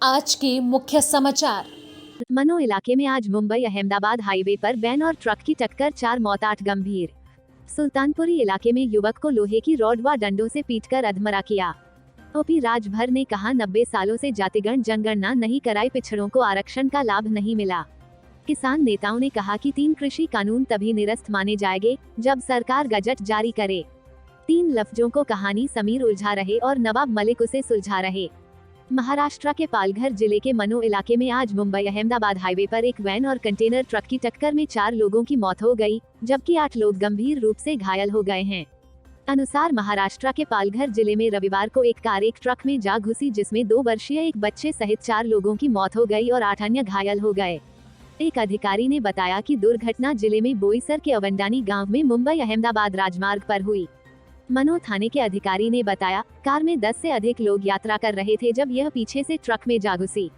आज के मुख्य समाचार। मनो इलाके में आज मुंबई अहमदाबाद हाईवे पर वैन और ट्रक की टक्कर, 4 मौत 8 गंभीर। सुल्तानपुरी इलाके में युवक को लोहे की रॉड व डंडों से पीटकर अधमरा किया। ओपी राजभर ने कहा 90 सालों से जातिगण जनगणना नहीं कराई, पिछड़ों को आरक्षण का लाभ नहीं मिला। किसान नेताओं ने कहा कि 3 कृषि कानून तभी निरस्त माने जाएंगे जब सरकार गजट जारी करे। 3 लफ्जों को कहानी समीर उलझा रहे और नवाब मलिक उसे सुलझा रहे। महाराष्ट्र के पालघर जिले के मनो इलाके में आज मुंबई अहमदाबाद हाईवे पर एक वैन और कंटेनर ट्रक की टक्कर में 4 लोगों की मौत हो गई, जबकि 8 लोग गंभीर रूप से घायल हो गए हैं। अनुसार महाराष्ट्र के पालघर जिले में रविवार को एक कार एक ट्रक में जा घुसी, जिसमें 2 वर्षीय एक बच्चे सहित 4 लोगों की मौत हो गई और 8 अन्य घायल हो गए। एक अधिकारी ने बताया कि दुर्घटना जिले में बोईसर के अवंडानी गाँव में मुंबई अहमदाबाद राजमार्ग पर हुई। मनो थाने के अधिकारी ने बताया, कार में 10 से अधिक लोग यात्रा कर रहे थे जब यह पीछे से ट्रक में जा घुसी।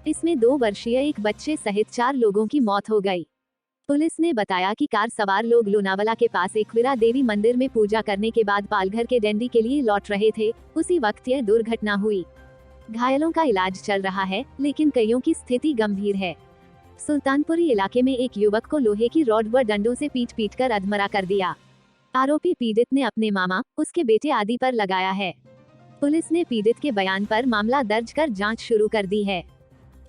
इसमें 2 वर्षीय एक बच्चे सहित 4 लोगों की मौत हो गई। पुलिस ने बताया कि कार सवार लोग लोनावला के पास एकवीरा देवी मंदिर में पूजा करने के बाद पालघर के डंडी के लिए लौट रहे थे, उसी वक्त यह दुर्घटना हुई। घायलों का इलाज चल रहा है, लेकिन कईयों की स्थिति गंभीर है। सुल्तानपुरी इलाके में एक युवक को लोहे की रॉड व डंडों से पीट कर अधमरा कर दिया। आरोपी पीड़ित ने अपने मामा, उसके बेटे आदि पर लगाया है। पुलिस ने पीड़ित के बयान पर मामला दर्ज कर जांच शुरू कर दी है।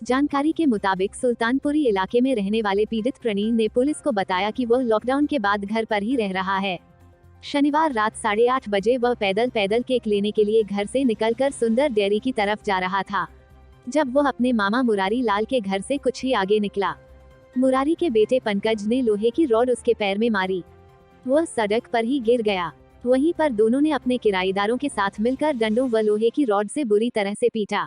जानकारी के मुताबिक सुल्तानपुरी इलाके में रहने वाले पीड़ित प्रणीन ने पुलिस को बताया कि वह लॉकडाउन के बाद घर पर ही रह रहा है। शनिवार रात 8:30 बजे वह पैदल केक लेने के लिए घर से निकलकर सुंदर डेयरी की तरफ जा रहा था, जब वह अपने मामा मुरारी लाल के घर से कुछ ही आगे निकला। मुरारी के बेटे पंकज ने लोहे की रॉड उसके पैर में मारी, वह सड़क पर ही गिर गया। वहीं पर दोनों ने अपने किराएदारों के साथ मिलकर डंडों व लोहे की रॉड से बुरी तरह से पीटा।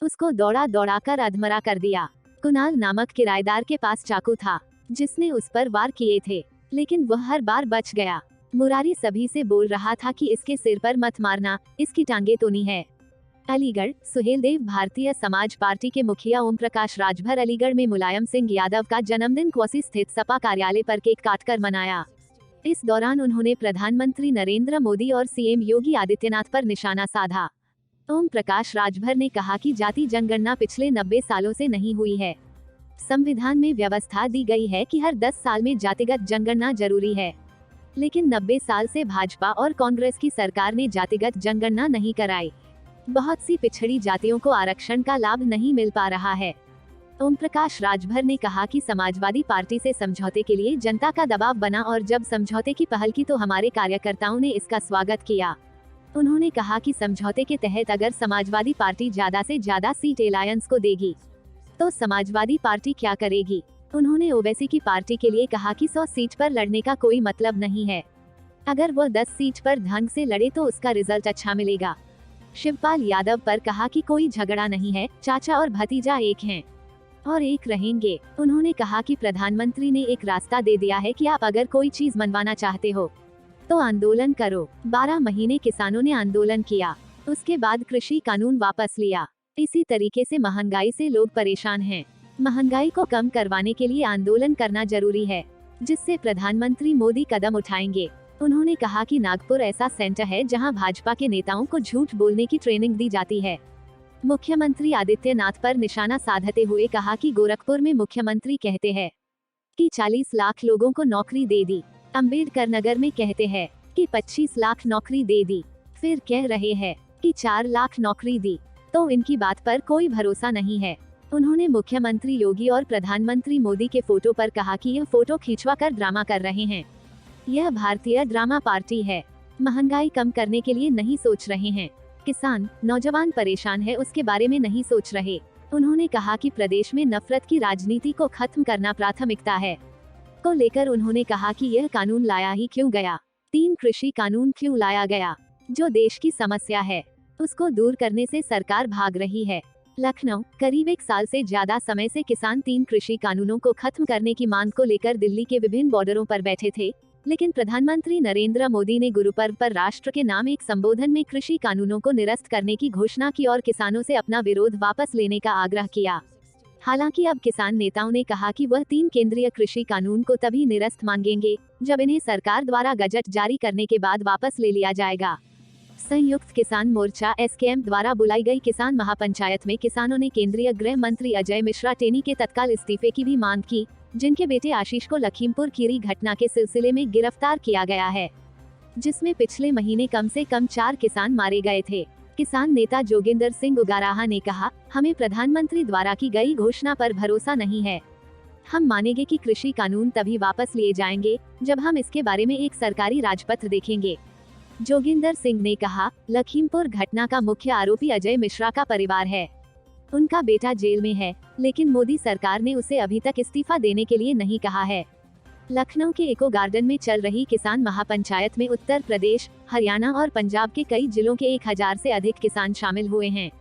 उसको दौड़ा कर अधमरा कर दिया। कुणाल नामक किराएदार के पास चाकू था, जिसने उस पर वार किए थे, लेकिन वह हर बार बच गया। मुरारी सभी से बोल रहा था कि इसके सिर पर मत मारना, इसकी टांगे तोनी है। अलीगढ़, सुहेलदेव भारतीय समाज पार्टी के मुखिया ओम प्रकाश राजभर अलीगढ़ में मुलायम सिंह यादव का जन्मदिन क्वासी स्थित सपा कार्यालय पर केक काटकर मनाया। इस दौरान उन्होंने प्रधानमंत्री नरेंद्र मोदी और सीएम योगी आदित्यनाथ पर निशाना साधा। ओम प्रकाश राजभर ने कहा कि जाति जनगणना पिछले 90 सालों से नहीं हुई है। संविधान में व्यवस्था दी गई है कि हर 10 साल में जातिगत जनगणना जरूरी है, लेकिन 90 साल से भाजपा और कांग्रेस की सरकार ने जातिगत जनगणना नहीं कराई। बहुत सी पिछड़ी जातियों को आरक्षण का लाभ नहीं मिल पा रहा है। ओम प्रकाश राजभर ने कहा कि समाजवादी पार्टी से समझौते के लिए जनता का दबाव बना और जब समझौते की पहल की तो हमारे कार्यकर्ताओं ने इसका स्वागत किया। उन्होंने कहा कि समझौते के तहत अगर समाजवादी पार्टी ज्यादा से ज्यादा सीट अलायंस को देगी तो समाजवादी पार्टी क्या करेगी। उन्होंने ओवैसी की पार्टी के लिए कहा कि 100 सीट पर लड़ने का कोई मतलब नहीं है, अगर वो 10 सीट पर ढंग से लड़े तो उसका रिजल्ट अच्छा मिलेगा। शिवपाल यादव पर कहा कि कोई झगड़ा नहीं है, चाचा और भतीजा एक हैं और एक रहेंगे। उन्होंने कहा कि प्रधानमंत्री ने एक रास्ता दे दिया है कि आप अगर कोई चीज मनवाना चाहते हो तो आंदोलन करो। 12 महीने किसानों ने आंदोलन किया, उसके बाद कृषि कानून वापस लिया। इसी तरीके से महंगाई से लोग परेशान हैं। महंगाई को कम करवाने के लिए आंदोलन करना जरूरी है, जिससे प्रधानमंत्री मोदी कदम उठाएंगे। उन्होंने कहा कि नागपुर ऐसा सेंटर है जहां भाजपा के नेताओं को झूठ बोलने की ट्रेनिंग दी जाती है। मुख्यमंत्री आदित्यनाथ पर निशाना साधते हुए कहा कि गोरखपुर में मुख्यमंत्री कहते हैं कि 40 लाख लोगों को नौकरी दे दी, अंबेडकर नगर में कहते हैं कि 25 लाख नौकरी दे दी, फिर कह रहे हैं कि 4 लाख नौकरी दी, तो इनकी बात पर कोई भरोसा नहीं है। उन्होंने मुख्यमंत्री योगी और प्रधानमंत्री मोदी के फोटो पर कहा कि यह फोटो खिंचवा कर ड्रामा कर रहे हैं। यह भारतीय ड्रामा पार्टी है, महंगाई कम करने के लिए नहीं सोच रहे हैं। किसान, नौजवान परेशान है, उसके बारे में नहीं सोच रहे। उन्होंने कहा कि प्रदेश में नफरत की राजनीति को खत्म करना प्राथमिकता है को लेकर उन्होंने कहा कि यह कानून लाया ही क्यों गया, 3 कृषि कानून क्यों लाया गया, जो देश की समस्या है उसको दूर करने से सरकार भाग रही है। लखनऊ, करीब 1 साल से ज्यादा समय से किसान 3 कृषि कानूनों को खत्म करने की मांग को लेकर दिल्ली के विभिन्न बॉर्डरों पर बैठे थे, लेकिन प्रधानमंत्री नरेंद्र मोदी ने गुरु पर्व पर राष्ट्र के नाम एक संबोधन में कृषि कानूनों को निरस्त करने की घोषणा की और किसानों से अपना विरोध वापस लेने का आग्रह किया। हालांकि अब किसान नेताओं ने कहा कि वह 3 केंद्रीय कृषि कानून को तभी निरस्त मांगेंगे जब इन्हें सरकार द्वारा गजट जारी करने के बाद वापस ले लिया जाएगा। संयुक्त किसान मोर्चा एसकेएम द्वारा बुलाई गई किसान महापंचायत में किसानों ने केंद्रीय गृह मंत्री अजय मिश्रा टेनी के तत्काल इस्तीफे की भी मांग की, जिनके बेटे आशीष को लखीमपुर खीरी घटना के सिलसिले में गिरफ्तार किया गया है, जिसमें पिछले महीने कम से कम 4 किसान मारे गए थे। किसान नेता जोगिंदर सिंह उगाराहा ने कहा, हमें प्रधानमंत्री द्वारा की गई घोषणा पर भरोसा नहीं है। हम मानेंगे कि कृषि कानून तभी वापस लिए जाएंगे जब हम इसके बारे में एक सरकारी राजपत्र देखेंगे। जोगिंदर सिंह ने कहा, लखीमपुर घटना का मुख्य आरोपी अजय मिश्रा का परिवार है। उनका बेटा जेल में है, लेकिन मोदी सरकार ने उसे अभी तक इस्तीफा देने के लिए नहीं कहा है। लखनऊ के इको गार्डन में चल रही किसान महापंचायत में उत्तर प्रदेश, हरियाणा और पंजाब के कई जिलों के 1000 से अधिक किसान शामिल हुए हैं।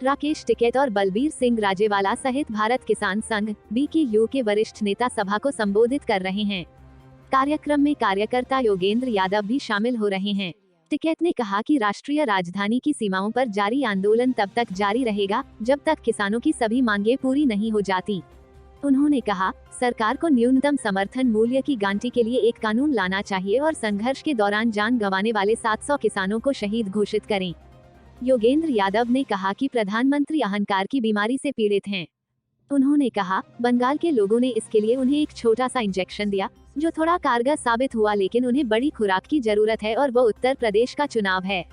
राकेश टिकैत और बलबीर सिंह राजेवाला सहित भारत किसान संघ BKU के वरिष्ठ नेता सभा को संबोधित कर रहे हैं। कार्यक्रम में कार्यकर्ता योगेंद्र यादव भी शामिल हो रहे हैं। टिकैत ने कहा कि राष्ट्रीय राजधानी की सीमाओं पर जारी आंदोलन तब तक जारी रहेगा जब तक किसानों की सभी मांगें पूरी नहीं हो जाती। उन्होंने कहा, सरकार को न्यूनतम समर्थन मूल्य की गारंटी के लिए एक कानून लाना चाहिए और संघर्ष के दौरान जान गंवाने वाले 700 किसानों को शहीद घोषित करें। योगेंद्र यादव ने कहा कि प्रधानमंत्री अहंकार की बीमारी से पीड़ित हैं। उन्होंने कहा, बंगाल के लोगों ने इसके लिए उन्हें एक छोटा सा इंजेक्शन दिया जो थोड़ा कारगर साबित हुआ, लेकिन उन्हें बड़ी खुराक की जरूरत है और वो उत्तर प्रदेश का चुनाव है।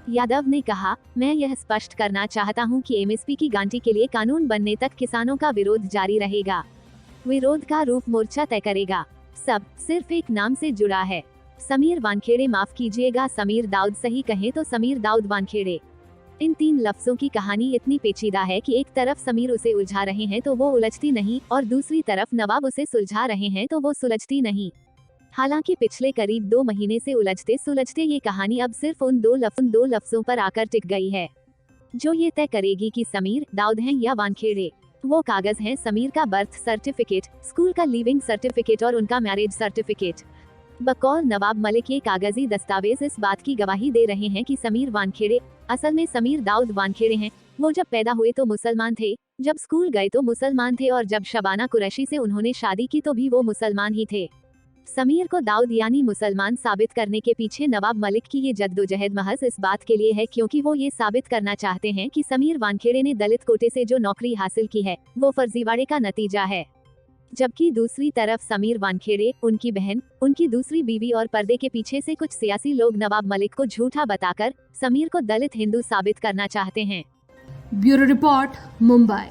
यादव ने कहा, मैं यह स्पष्ट करना चाहता हूं कि MSP की गारंटी के लिए कानून बनने तक किसानों का विरोध जारी रहेगा। विरोध का रूप मोर्चा तय करेगा। सब सिर्फ एक नाम से जुड़ा है। समीर वानखेड़े, माफ कीजिएगा समीर दाऊद, सही कहें तो समीर दाऊद वानखेड़े। इन 3 लफ्जों की कहानी इतनी पेचीदा है कि एक तरफ समीर उसे उलझा रहे हैं तो वो उलझती नहीं, और दूसरी तरफ नवाब उसे सुलझा रहे हैं तो वो सुलझती नहीं। हालांकि पिछले करीब 2 महीने से उलझते सुलझते ये कहानी अब सिर्फ उन दो लफ्जों पर आकर टिक गई है, जो ये तय करेगी कि समीर दाऊद हैं या वानखेड़े। वो कागज हैं समीर का बर्थ सर्टिफिकेट, स्कूल का लीविंग सर्टिफिकेट और उनका मैरिज सर्टिफिकेट। बकौल नवाब मलिक ये कागजी दस्तावेज इस बात की गवाही दे रहे हैं कि समीर वानखेड़े असल में समीर दाऊद वानखेड़े हैं। वो जब पैदा हुए तो मुसलमान थे, जब स्कूल गए तो मुसलमान थे, और जब शबाना कुरैशी से उन्होंने शादी की तो भी वो मुसलमान ही थे। समीर को दाऊद यानी मुसलमान साबित करने के पीछे नवाब मलिक की ये जद्दोजहद महज इस बात के लिए है क्योंकि वो ये साबित करना चाहते हैं कि समीर वानखेड़े ने दलित कोटे से जो नौकरी हासिल की है वो फर्जीवाड़े का नतीजा है। जबकि दूसरी तरफ समीर वानखेड़े, उनकी बहन, उनकी दूसरी बीवी और पर्दे के पीछे से कुछ सियासी लोग नवाब मलिक को झूठा बताकर समीर को दलित हिंदू साबित करना चाहते हैं। Bureau report, Mumbai.